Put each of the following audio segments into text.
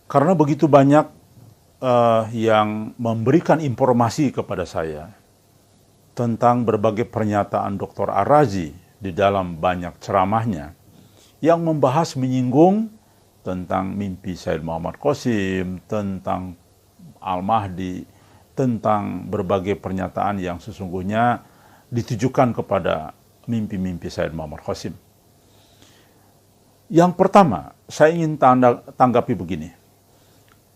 Karena begitu banyak yang memberikan informasi kepada saya tentang berbagai pernyataan Dr. Ar-Razi di dalam banyak ceramahnya yang membahas menyinggung tentang mimpi Sayyid Muhammad Qasim, tentang Al-Mahdi, tentang berbagai pernyataan yang sesungguhnya ditujukan kepada mimpi-mimpi Sayyid Muhammad Qasim. Yang pertama, saya ingin tanggapi begini.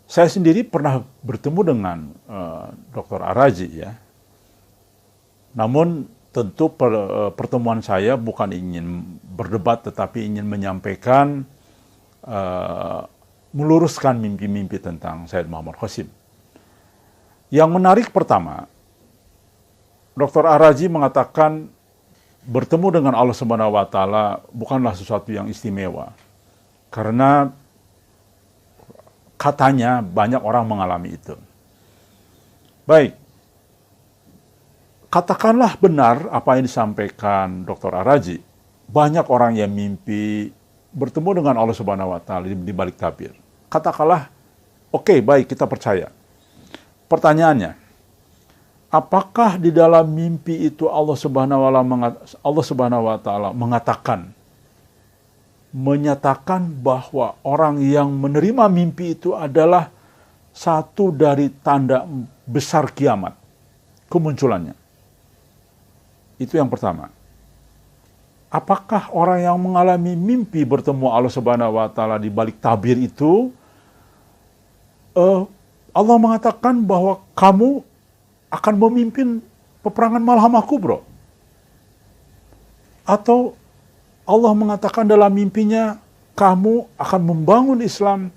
Saya sendiri pernah bertemu dengan Dr. Ar-Razi ya. Namun tentu pertemuan saya bukan ingin berdebat tetapi ingin menyampaikan, meluruskan mimpi-mimpi tentang Sayyid Muhammad Qasim. Yang menarik pertama, Dr. Ar-Razi mengatakan bertemu dengan Allah Subhanahu wa taala bukanlah sesuatu yang istimewa. Karena katanya banyak orang mengalami itu. Baik. Katakanlah benar apa yang disampaikan Dr. Ar-Razi. Banyak orang yang mimpi bertemu dengan Allah Subhanahu wa taala di balik tabir. Katakanlah, oke, baik, kita percaya. Pertanyaannya, apakah di dalam mimpi itu Allah Subhanahu wa taala menyatakan bahwa orang yang menerima mimpi itu adalah satu dari tanda besar kiamat, kemunculannya? Itu yang pertama. Apakah orang yang mengalami mimpi bertemu Allah Subhanahu wa taala di balik tabir itu, Allah mengatakan bahwa kamu akan memimpin peperangan Malhamah Kubra? Atau Allah mengatakan dalam mimpinya, kamu akan membangun Islam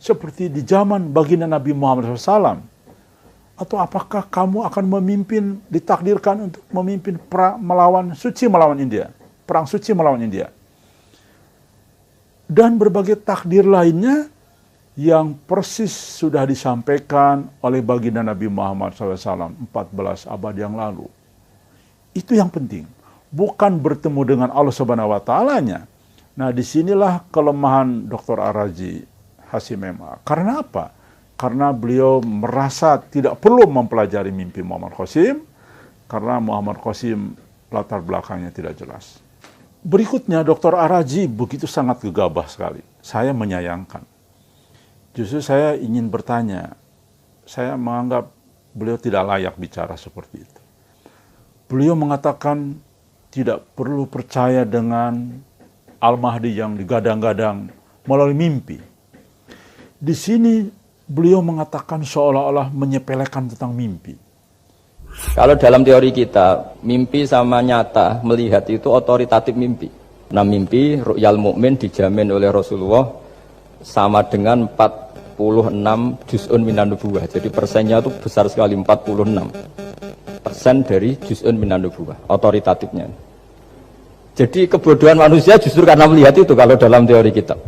seperti di zaman baginda Nabi Muhammad SAW? Atau apakah kamu akan memimpin, ditakdirkan untuk memimpin perang suci melawan India? Dan berbagai takdir lainnya yang persis sudah disampaikan oleh baginda Nabi Muhammad SAW 14 abad yang lalu. Itu yang penting. Bukan bertemu dengan Allah Subhanahu wa ta'ala-nya. Nah, disinilah kelemahan Dr. Ar-Razi Hasyim M.A. Karena apa? Karena beliau merasa tidak perlu mempelajari mimpi Muhammad Qasim, karena Muhammad Qasim latar belakangnya tidak jelas. Berikutnya, Dr. Ar-Razi begitu sangat gegabah sekali. Saya menyayangkan. Justru saya ingin bertanya, saya menganggap beliau tidak layak bicara seperti itu. Beliau mengatakan tidak perlu percaya dengan Al-Mahdi yang digadang-gadang melalui mimpi. Di sini beliau mengatakan seolah-olah menyepelekan tentang mimpi. Kalau dalam teori kita, mimpi sama nyata, melihat itu otoritatif mimpi. Nah, mimpi ru'yal mukmin dijamin oleh Rasulullah sama dengan 46 juz'un minan nubuwah. Jadi persennya itu besar sekali, 46% dari juz'un minan nubuwah, otoritatifnya. Jadi kebodohan manusia justru karena melihat itu kalau dalam teori kita.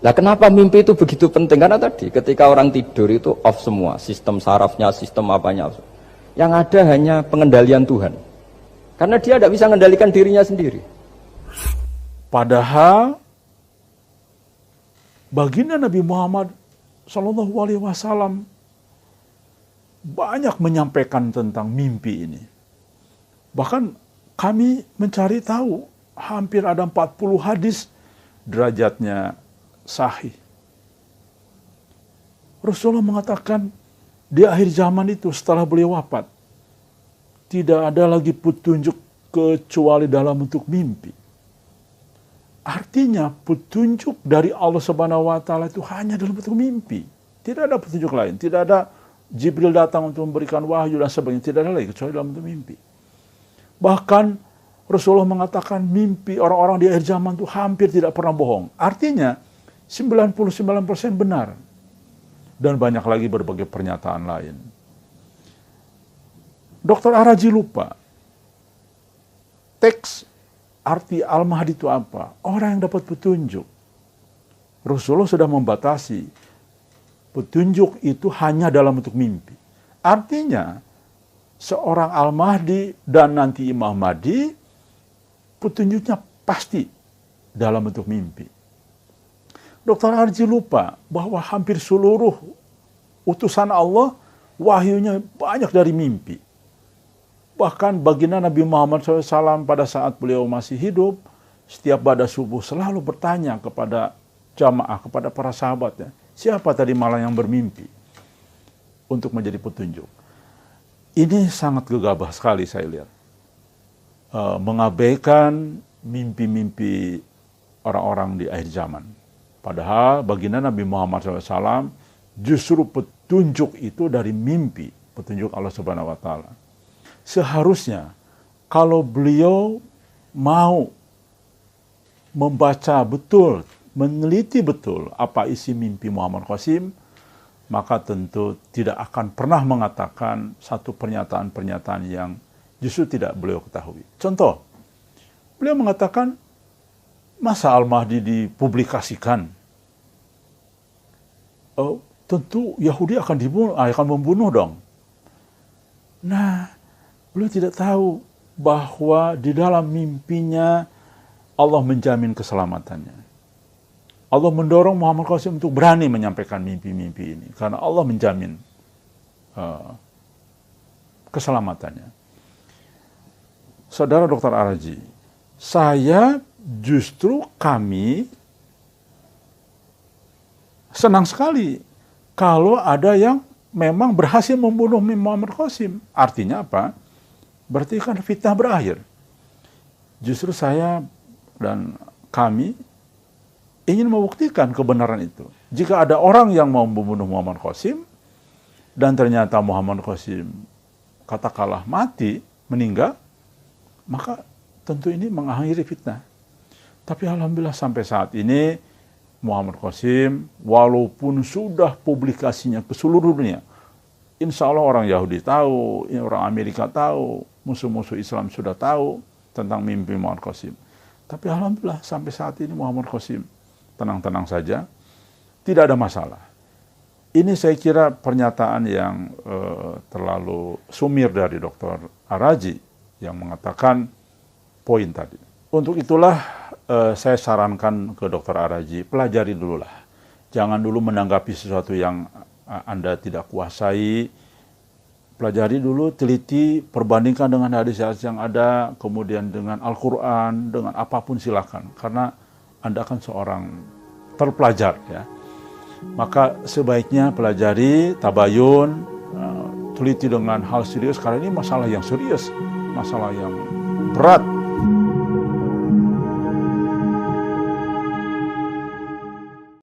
Nah, kenapa mimpi itu begitu penting? Karena tadi ketika orang tidur itu off semua, sistem sarafnya, sistem apanya. Yang ada hanya pengendalian Tuhan. Karena dia tidak bisa mengendalikan dirinya sendiri. Padahal baginda Nabi Muhammad SAW banyak menyampaikan tentang mimpi ini. Bahkan kami mencari tahu hampir ada 40 hadis derajatnya sahih. Rasulullah mengatakan di akhir zaman itu setelah beliau wafat, tidak ada lagi petunjuk kecuali dalam bentuk mimpi. Artinya petunjuk dari Allah Subhanahu wa taala itu hanya dalam bentuk mimpi. Tidak ada petunjuk lain, tidak ada Jibril datang untuk memberikan wahyu dan sebagainya, tidak ada lagi kecuali dalam bentuk mimpi. Bahkan Rasulullah mengatakan mimpi orang-orang di akhir zaman itu hampir tidak pernah bohong. Artinya 99% benar. Dan banyak lagi berbagai pernyataan lain. Dr. Ar-Razi lupa. Teks arti Al-Mahdi itu apa? Orang yang dapat petunjuk. Rasulullah sudah membatasi. Petunjuk itu hanya dalam bentuk mimpi. Artinya, seorang Al-Mahdi dan nanti Imam Mahdi, petunjuknya pasti dalam bentuk mimpi. Dr. Arji lupa bahwa hampir seluruh utusan Allah wahyunya banyak dari mimpi. Bahkan baginda Nabi Muhammad SAW pada saat beliau masih hidup, setiap pada subuh selalu bertanya kepada jamaah, kepada para sahabatnya, siapa tadi malam yang bermimpi untuk menjadi petunjuk. Ini sangat gegabah sekali saya lihat. Mengabaikan mimpi-mimpi orang-orang di akhir zaman. Padahal baginda Nabi Muhammad SAW justru petunjuk itu dari mimpi, petunjuk Allah Subhanahu wa Ta'ala. Seharusnya kalau beliau mau membaca betul, meneliti betul apa isi mimpi Muhammad Qasim, maka tentu tidak akan pernah mengatakan satu pernyataan-pernyataan yang justru tidak beliau ketahui. Contoh, beliau mengatakan, masa Al-Mahdi dipublikasikan? Tentu Yahudi akan membunuh dong. Nah, beliau tidak tahu bahwa di dalam mimpinya Allah menjamin keselamatannya. Allah mendorong Muhammad Qasim untuk berani menyampaikan mimpi-mimpi ini. Karena Allah menjamin keselamatannya. Saudara Dr. Arji, kami senang sekali kalau ada yang memang berhasil membunuh Muhammad Qasim. Artinya apa? Berarti kan fitnah berakhir. Justru saya dan kami ingin membuktikan kebenaran itu. Jika ada orang yang mau membunuh Muhammad Qasim, dan ternyata Muhammad Qasim katakanlah mati, meninggal, maka tentu ini mengakhiri fitnah. Tapi alhamdulillah sampai saat ini, Muhammad Qasim, walaupun sudah publikasinya ke seluruh dunia, insya Allah orang Yahudi tahu, orang Amerika tahu, musuh-musuh Islam sudah tahu tentang mimpi Muhammad Qasim. Tapi alhamdulillah sampai saat ini Muhammad Qasim tenang-tenang saja, tidak ada masalah. Ini saya kira pernyataan yang terlalu sumir dari Dr. Araji yang mengatakan poin tadi. Untuk itulah saya sarankan ke Dr. Araji, pelajari dululah. Jangan dulu menanggapi sesuatu yang Anda tidak kuasai. Pelajari dulu, teliti, perbandingkan dengan hadis-hadis yang ada, kemudian dengan Al-Quran, dengan apapun silakan. Karena Anda kan seorang terpelajar, ya. Maka sebaiknya pelajari, tabayun, teliti dengan hal serius, karena ini masalah yang serius, masalah yang berat.